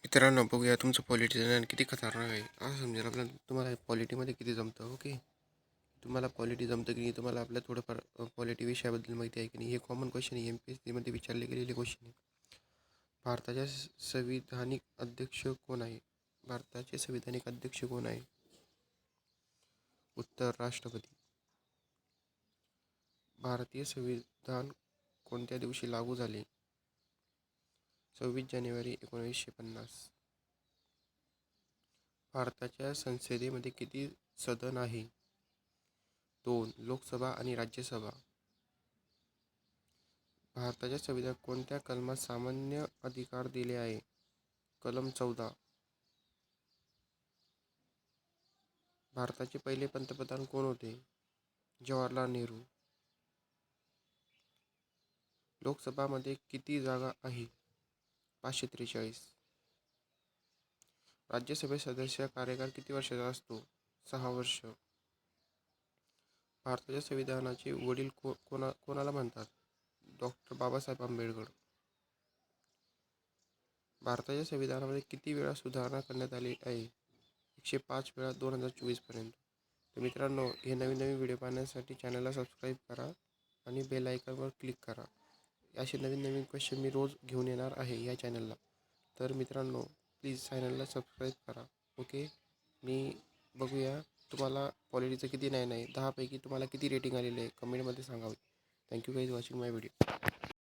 मित्रांनो, बघूया तुमचं पॉलिटिचं ज्ञान किती खतरनाक आहे. असं समजेल आपल्याला तुम्हाला पॉलिटीमध्ये किती जमतं. ओके, तुम्हाला पॉलिटी जमतं की नाही, तुम्हाला आपल्या थोडंफार पॉलिटी विषयाबद्दल माहिती आहे की नाही. हे कॉमन क्वेश्चन आहे, MPSC मध्ये विचारले गेलेले क्वेश्चन आहे. भारताच्या संविधानिक अध्यक्ष कोण आहे? भारताचे संविधानिक अध्यक्ष कोण आहे? उत्तर राष्ट्रपती. भारतीय संविधान कोणत्या दिवशी लागू झाले? 26 जानेवारी 1950. भारताच्या संसदेमध्ये किती सदन आहे? 2. लोकसभा आणि राज्यसभा. भारताच्या संविधानात कोणत्या कलमात सामान्य अधिकार दिले आहे? कलम 14. भारताचे पहिले पंतप्रधान कोण होते? जवाहरलाल नेहरू. लोकसभामध्ये किती जागा आहे? 543. राज्यसभेत सदस्य कार्यकाळ किती वर्षाचा असतो? 6 वर्ष. भारताच्या संविधानाचे वडील कोणाला म्हणतात? डॉक्टर बाबासाहेब आंबेडकर. भारताच्या संविधानामध्ये किती वेळा सुधारणा करण्यात आली आहे? 105 वेळा 2024 पर्यंत. तर मित्रांनो, हे नवीन नवीन व्हिडिओ पाहण्यासाठी चॅनलला सबस्क्राईब करा आणि बेल आयकॉनवर क्लिक करा. असे नवीन नवीन क्वेश्चन मी रोज घेऊन येणार आहे या चॅनलला. तर मित्रांनो, प्लीज चॅनलला सबस्क्राईब करा. ओके, मी बघूया तुम्हाला पॉलिटीचं किती नाही 10पैकी तुम्हाला किती रेटिंग आलेलं आहे कमेंटमध्ये सांगावे. थँक्यू गाईज वॉचिंग माय व्हिडिओ.